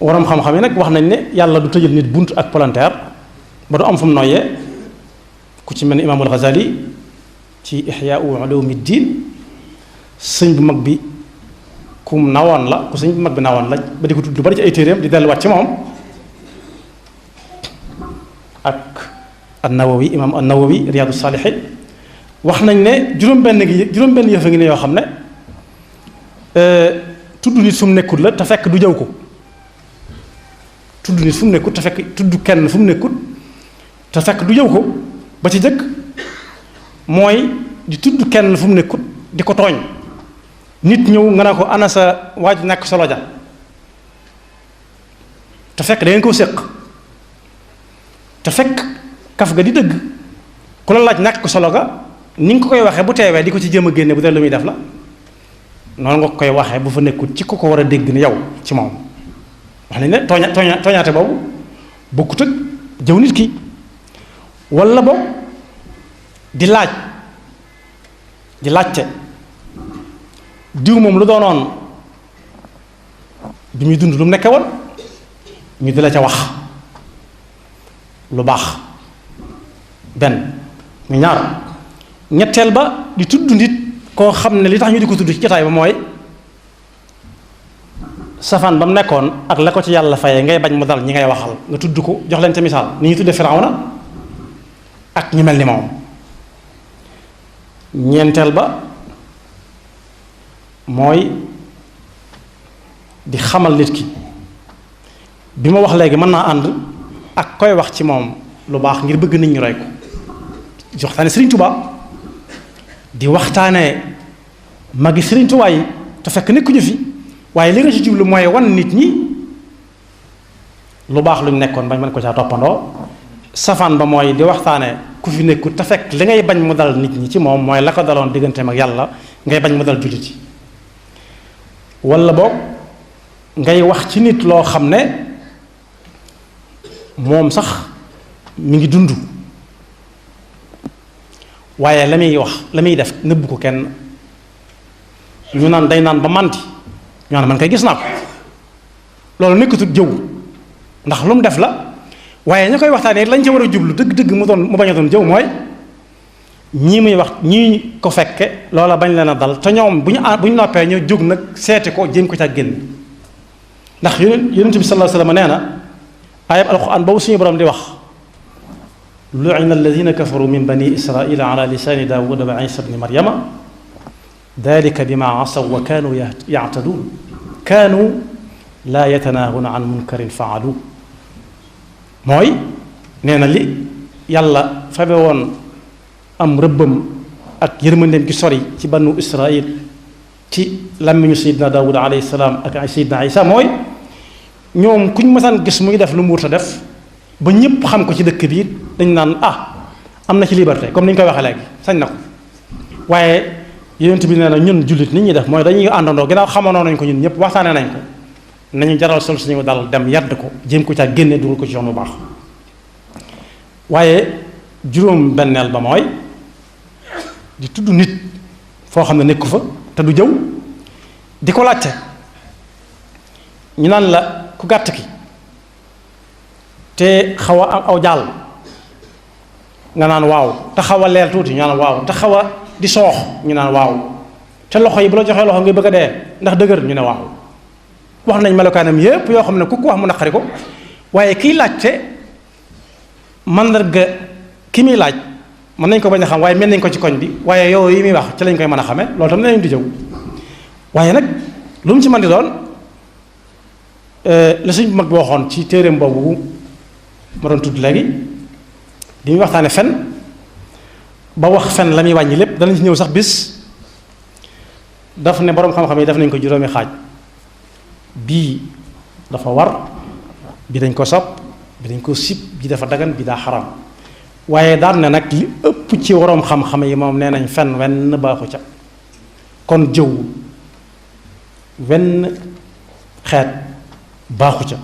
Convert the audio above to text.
waroom xam-xam yi nag wax nañ ne yàlla du tëjal nit bunt ak palanteer ba du am fu mu noyyee ku ci mel ni imaamul Ghazali ci Ihyaa'u Ulumuddin sëñ bu mag bi ku nawoon la ku sëñ bu mag bi nawoon la ba di ko tudd lu bari ci ay téeréem di delluwaat ci moom ak an-Nawawi imaam an-Nawawi Riyaadu Saalihiin wax nañ ne juróom-benn yëf a ngi ne yoo xam ne tudd nit fu mu nekkut la te fekk du jëw ko tudd nit fu mu nekkut te fekk tudd kenn fu mu nekkut te fekk du jëw ko ba ci jëkk mooy di tudd kenn fu mu nekkut di ko tooñ nit ñëw nga ne ko ana sa waaj nekk solo ja te fekk da ngeen koo séq te fekk kaf ga di dëgg ku la laaj ñàkk ko solo ga ni nga ko koy waxee bu teewee di ko ci jëm a génne bu dee lu muy def la noonu nga ko koy waxee bu fa nekkul ci ku ko war a dégg ne yow ci moom wax nañ ne tooñaate boobu bokkut ak jëw nit ki walla boog di laajte diw moom lu doonoon bi muy dund lu mu nekke woon ñu di la ca wax lu baax benn mu ñaar ñetteel ba di tudd nit koo xam ne li tax ñu di ko tudd ci jotaay ba mooy safaan ba mu nekkoon ak la ko ci yàlla fayee ngay bañ mu dal ñi ngay waxal nga tudd ko jox leen ca misaal ni ñu tudde Firawna ak ñi mel ni moom ñeenteel ba mooy di xamal nit ki bi ma wax léegi mën naa ànd ak koy wax ci moom lu baax ngir bëgg nit ñu roy ko di waxtaane Sëriñ Tuubaa di waxtaane magi Sëriñ Tuubaa yi te fekk nekkuñu fi waaye li nga ci jublu mooy wan nit ñi lu baax luñ nekkoon bañ mën ko caa toppandoo safaan ba mooy di waxtaane ku fi nekkut te fekk li ngay bañ mu dal nit ñi ci moom mooy la ko daloon digganteem ak yàlla ngay bañ mu dal jullit yi walla boog ngay wax ci nit loo xam ne moom sax mi ngi dund waaye la muy wax la muy def nëbbu ko kenn ñu naan day naan ba màndi ñu naan man koy gis naa ko loolu nekkatul jëw ndax lu mu def la waaye ña koy waxtaanee lañ ca war a jublu dëgg-dëgg mu bañ a doon jëw mooy ñii muy wax ñii ko fekke loola bañ leen a dal te ñoom bu ñu noppee ñu jóg nag seeti ko jéem ko ca génn ndax yonent bi sallallahu alayhi wasallam nee na ayab alquran boobu suñu borom di wax lu'ina alladhina kafaru min bani israila ala lisani daawuda wa isa bni maryama dalika bima asaw wa kaanu ya'tadun kaanu laa yatanahuna an munkarin faalu mooy nee na li yàlla fabe woon am rëbbam ak yërmandeem gi sori ci banu israil ci làmmiñu sayidna daawuda alayhi salaam ak sayidna isa mooy ñoom kuñ mësaan gis muy def lu mu wut a def ba ñëpp xam ko ci dëkk bi dañ naan am na ci liberté comme ni ñu koy waxee léegi sañ na ko waaye yonent bi nee na ñun jullit nit ñuy def mooy dañuy àndandoo ginnaaw xamanoo nañ ko ñun ñëpp waxtaanee nañ ko nañu jaral sol suñu dal dem yàdd ko jéem ko ca génne dugal ko ci yoon bu baax waaye juróom benneel ba mooy di tudd nit foo xam ne nekku fa te du jëw di ko laajte ñu naan la ku gàtt ki te xaw a aw jaal nga naan waaw te xaw a leer tuuti ñu naan waaw te xaw a di soox ñu naan waaw te loxo yi bu la joxee loxo ngay bëgg a dee ndax dëgër ñu ne waaw wax nañ melokaanam yépp yoo xam ne ku ko wax mu naqari ko waaye kiy laajte mandarga ki muy laaj mën nañ ko bañ a xam waaye mel nañ ko ci koñ bi waaye yow yi muy wax ci lañ koy mën a xamee loolu tam ne nañ di jëw waaye nag lu mu ci mën di doon la suñ mag bi waxoon ci téereem boobu ma doon tudd léegi di muy waxtaane fen ba wax fen la muy wàññi lépp danañ ci ñëw sax bis daf ne boroom xam-xam yi def nañ ko juróomi xaaj bii dafa war bi dañ ko sopp bi dañ ko sib bi dafa dagan bi daa xaram waaye daan ne nag li ëpp ci waroom xam-xam yi moom nee nañ fen wenn baaxu ca kon jëw wenn xeet baaxu ca